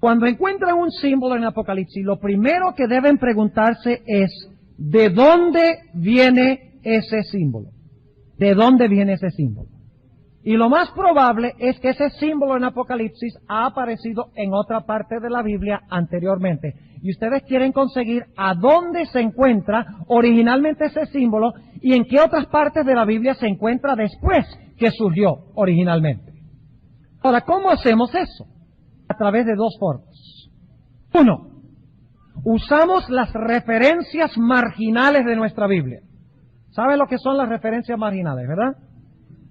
Cuando encuentran un símbolo en Apocalipsis, lo primero que deben preguntarse es, ¿de dónde viene ese símbolo? ¿De dónde viene ese símbolo? Y lo más probable es que ese símbolo en Apocalipsis ha aparecido en otra parte de la Biblia anteriormente. Y ustedes quieren conseguir a dónde se encuentra originalmente ese símbolo y en qué otras partes de la Biblia se encuentra después que surgió originalmente. Ahora, ¿cómo hacemos eso? A través de dos formas. Uno, usamos las referencias marginales de nuestra Biblia. ¿Saben lo que son las referencias marginales, verdad?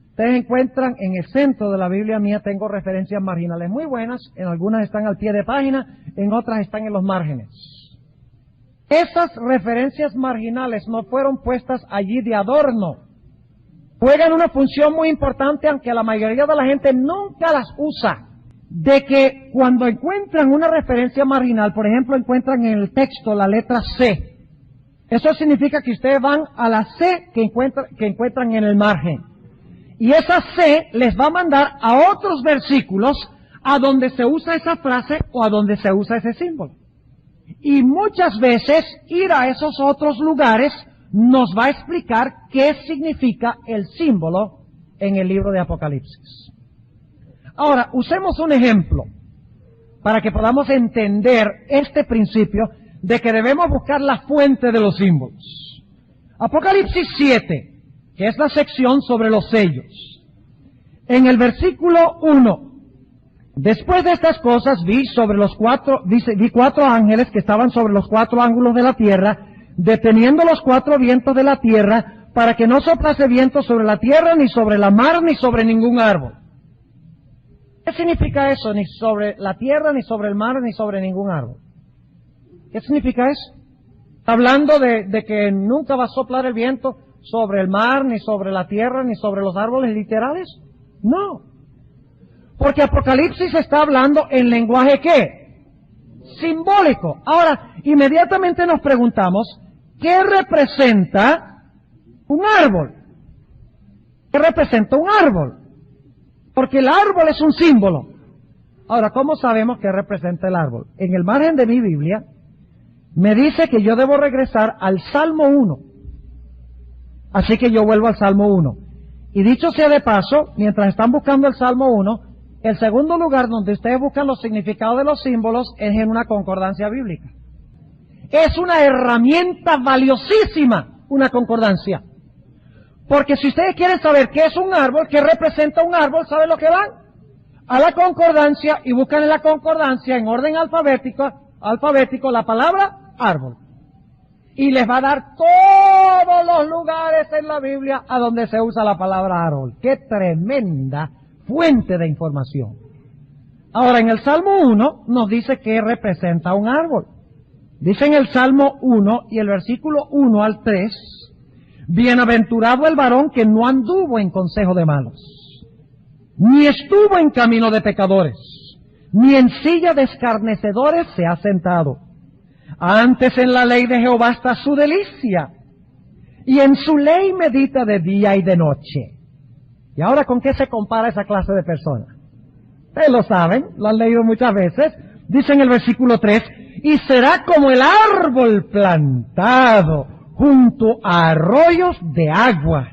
Ustedes encuentran en el centro de la Biblia mía, tengo referencias marginales muy buenas, en algunas están al pie de página, en otras están en los márgenes. Esas referencias marginales no fueron puestas allí de adorno. Juegan una función muy importante, aunque la mayoría de la gente nunca las usa. De que cuando encuentran una referencia marginal, por ejemplo, encuentran en el texto la letra C. Eso significa que ustedes van a la C que encuentran en el margen. Y esa C les va a mandar a otros versículos a donde se usa esa frase o a donde se usa ese símbolo. Y muchas veces ir a esos otros lugares nos va a explicar qué significa el símbolo en el libro de Apocalipsis. Ahora, usemos un ejemplo para que podamos entender este principio de que debemos buscar la fuente de los símbolos. Apocalipsis 7. Que es la sección sobre los sellos. En el versículo 1, después de estas cosas vi cuatro ángeles que estaban sobre los cuatro ángulos de la tierra, deteniendo los cuatro vientos de la tierra, para que no soplase viento sobre la tierra, ni sobre la mar, ni sobre ningún árbol. ¿Qué significa eso? Ni sobre la tierra, ni sobre el mar, ni sobre ningún árbol. ¿Qué significa eso? Hablando de que nunca va a soplar el viento sobre el mar, ni sobre la tierra, ni sobre los árboles literales. No. Porque Apocalipsis está hablando en lenguaje ¿qué? Simbólico. Ahora, inmediatamente nos preguntamos, ¿qué representa un árbol? ¿Qué representa un árbol? Porque el árbol es un símbolo. Ahora, ¿cómo sabemos qué representa el árbol? En el margen de mi Biblia, me dice que yo debo regresar al Salmo 1. Así que yo vuelvo al Salmo 1. Y dicho sea de paso, mientras están buscando el Salmo 1, el segundo lugar donde ustedes buscan los significados de los símbolos es en una concordancia bíblica. Es una herramienta valiosísima, una concordancia. Porque si ustedes quieren saber qué es un árbol, qué representa un árbol, ¿saben lo que van? A la concordancia y buscan en la concordancia, en orden alfabético, la palabra árbol. Y les va a dar todos los lugares en la Biblia a donde se usa la palabra árbol. ¡Qué tremenda fuente de información! Ahora, en el Salmo 1 nos dice que representa un árbol. Dice en el Salmo 1 y el versículo 1 al 3, bienaventurado el varón que no anduvo en consejo de malos, ni estuvo en camino de pecadores, ni en silla de escarnecedores se ha sentado. Antes en la ley de Jehová está su delicia, y en su ley medita de día y de noche. ¿Y ahora con qué se compara esa clase de personas? Ustedes lo saben, lo han leído muchas veces. Dice en el versículo 3, y será como el árbol plantado junto a arroyos de aguas,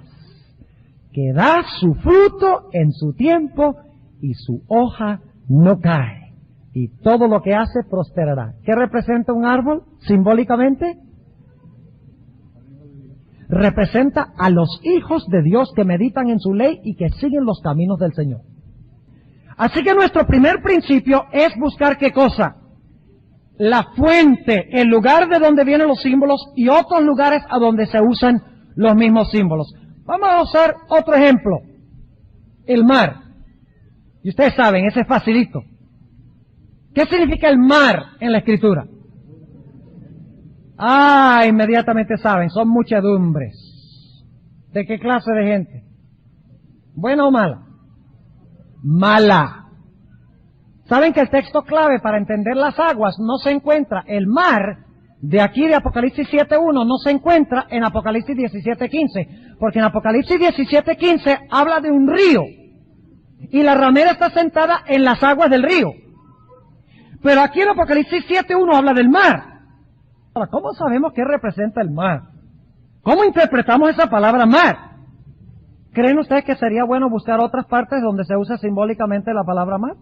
que da su fruto en su tiempo, y su hoja no cae. Y todo lo que hace prosperará. ¿Qué representa un árbol simbólicamente? Representa a los hijos de Dios que meditan en su ley y que siguen los caminos del Señor. Así que nuestro primer principio es buscar ¿qué cosa? La fuente, el lugar de donde vienen los símbolos y otros lugares a donde se usan los mismos símbolos. Vamos a usar otro ejemplo. El mar. Y ustedes saben, ese es facilito. ¿Qué significa el mar en la Escritura? Inmediatamente saben, son muchedumbres. ¿De qué clase de gente? ¿Buena o mala? Mala. ¿Saben que el texto clave para entender las aguas no se encuentra? El mar de aquí de Apocalipsis 7.1 no se encuentra en Apocalipsis 17.15. Porque en Apocalipsis 17.15 habla de un río. Y la ramera está sentada en las aguas del río. Pero aquí en Apocalipsis 7:1 habla del mar. Ahora, ¿cómo sabemos qué representa el mar? ¿Cómo interpretamos esa palabra mar? ¿Creen ustedes que sería bueno buscar otras partes donde se usa simbólicamente la palabra mar?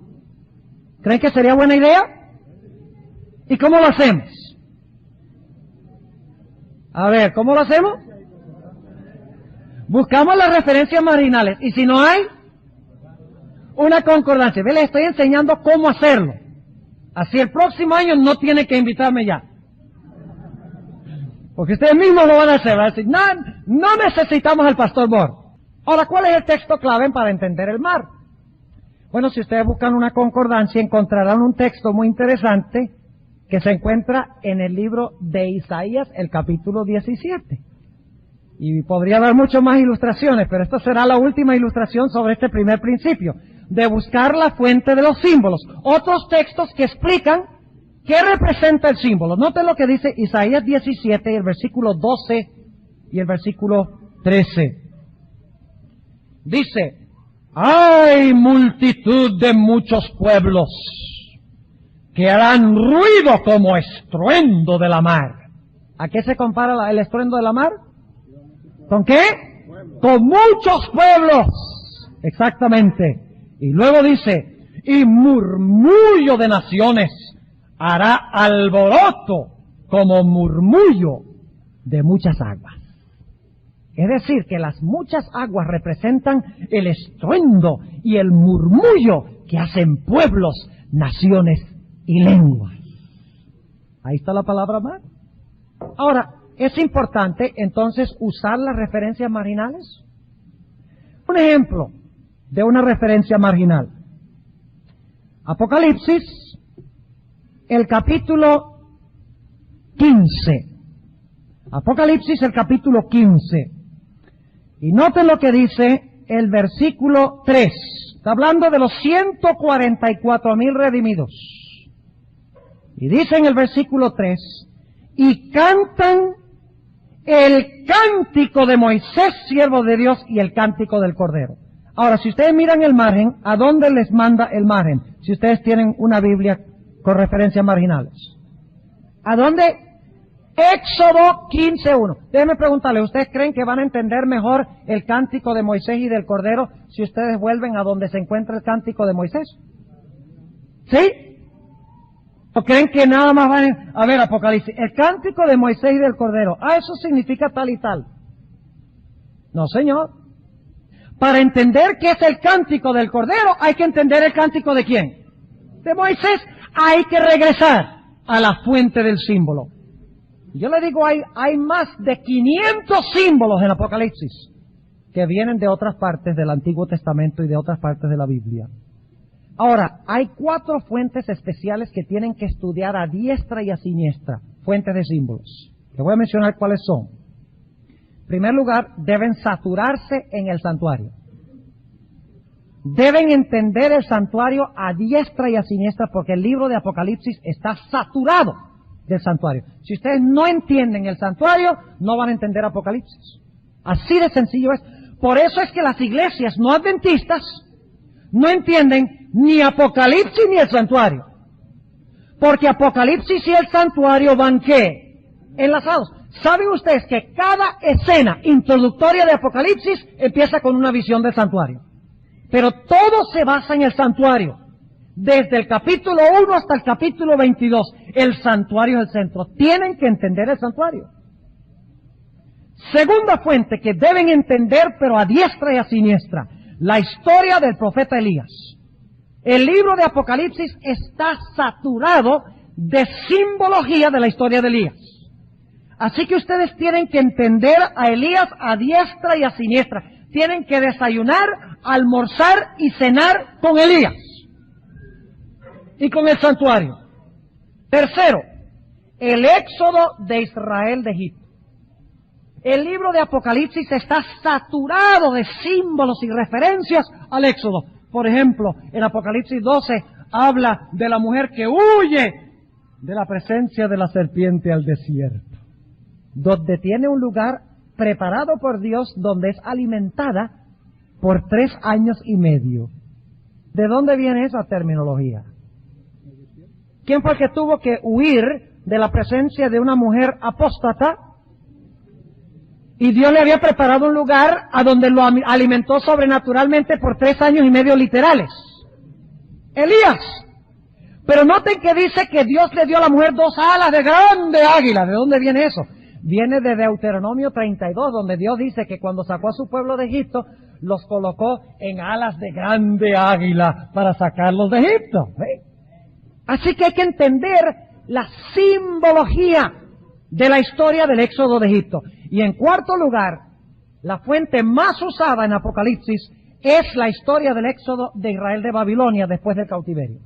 ¿Creen que sería buena idea? ¿Y cómo lo hacemos? A ver, ¿cómo lo hacemos? Buscamos las referencias marginales. Y si no hay, una concordancia. Les estoy enseñando cómo hacerlo. Así el próximo año no tiene que invitarme ya. Porque ustedes mismos lo van a hacer. Van a decir, no necesitamos al pastor Bor. Ahora, ¿cuál es el texto clave para entender el mar? Bueno, si ustedes buscan una concordancia, encontrarán un texto muy interesante que se encuentra en el libro de Isaías, el capítulo 17. Y podría dar muchas más ilustraciones, pero esta será la última ilustración sobre este primer principio, de buscar la fuente de los símbolos. Otros textos que explican qué representa el símbolo. Noten lo que dice Isaías 17, el versículo 12 y el versículo 13. Dice, hay multitud de muchos pueblos que harán ruido como estruendo de la mar. ¿A qué se compara el estruendo de la mar? ¿Con qué? Con muchos pueblos. Exactamente. Y luego dice, y murmullo de naciones hará alboroto como murmullo de muchas aguas. Es decir, que las muchas aguas representan el estruendo y el murmullo que hacen pueblos, naciones y lenguas. Ahí está la palabra mar. Ahora, ¿es importante entonces usar las referencias marginales? Un ejemplo de una referencia marginal. Apocalipsis, el capítulo 15. Apocalipsis, el capítulo 15. Y noten lo que dice el versículo 3. Está hablando de los 144,000 redimidos. Y dice en el versículo 3, y cantan el cántico de Moisés, siervo de Dios, y el cántico del Cordero. Ahora, si ustedes miran el margen, ¿a dónde les manda el margen? Si ustedes tienen una Biblia con referencias marginales. ¿A dónde? Éxodo 15:1. Déjenme preguntarle, ¿ustedes creen que van a entender mejor el cántico de Moisés y del Cordero si ustedes vuelven a donde se encuentra el cántico de Moisés? ¿Sí? ¿O creen que nada más van a ver Apocalipsis? El cántico de Moisés y del Cordero. Eso significa tal y tal. No, señor. Para entender qué es el cántico del Cordero, hay que entender el cántico de quién. De Moisés. Hay que regresar a la fuente del símbolo. Yo le digo, hay más de 500 símbolos en Apocalipsis que vienen de otras partes del Antiguo Testamento y de otras partes de la Biblia. Ahora, hay 4 fuentes especiales que tienen que estudiar a diestra y a siniestra, fuentes de símbolos. Les voy a mencionar cuáles son. En primer lugar, deben saturarse en el santuario. Deben entender el santuario a diestra y a siniestra porque el libro de Apocalipsis está saturado del santuario. Si ustedes no entienden el santuario, no van a entender Apocalipsis. Así de sencillo es. Por eso es que las iglesias no adventistas no entienden ni Apocalipsis ni el santuario. Porque Apocalipsis y el santuario van ¿qué? Enlazados. ¿Saben ustedes que cada escena introductoria de Apocalipsis empieza con una visión del santuario? Pero todo se basa en el santuario. Desde el capítulo 1 hasta el capítulo 22, el santuario es el centro. Tienen que entender el santuario. Segunda fuente que deben entender, pero a diestra y a siniestra, la historia del profeta Elías. El libro de Apocalipsis está saturado de simbología de la historia de Elías. Así que ustedes tienen que entender a Elías a diestra y a siniestra. Tienen que desayunar, almorzar y cenar con Elías. Y con el santuario. Tercero, el éxodo de Israel de Egipto. El libro de Apocalipsis está saturado de símbolos y referencias al éxodo. Por ejemplo, en Apocalipsis 12 habla de la mujer que huye de la presencia de la serpiente al desierto, donde tiene un lugar preparado por Dios, donde es alimentada por 3 años y medio. ¿De dónde viene esa terminología? ¿Quién fue el que tuvo que huir de la presencia de una mujer apóstata? Y Dios le había preparado un lugar a donde lo alimentó sobrenaturalmente por 3 años y medio literales. Elías. Pero noten que dice que Dios le dio a la mujer 2 alas de grande águila. ¿De dónde viene eso? Viene de Deuteronomio 32, donde Dios dice que cuando sacó a su pueblo de Egipto, los colocó en alas de grande águila para sacarlos de Egipto. Así que hay que entender la simbología de la historia del éxodo de Egipto. Y en cuarto lugar, la fuente más usada en Apocalipsis es la historia del éxodo de Israel de Babilonia después del cautiverio.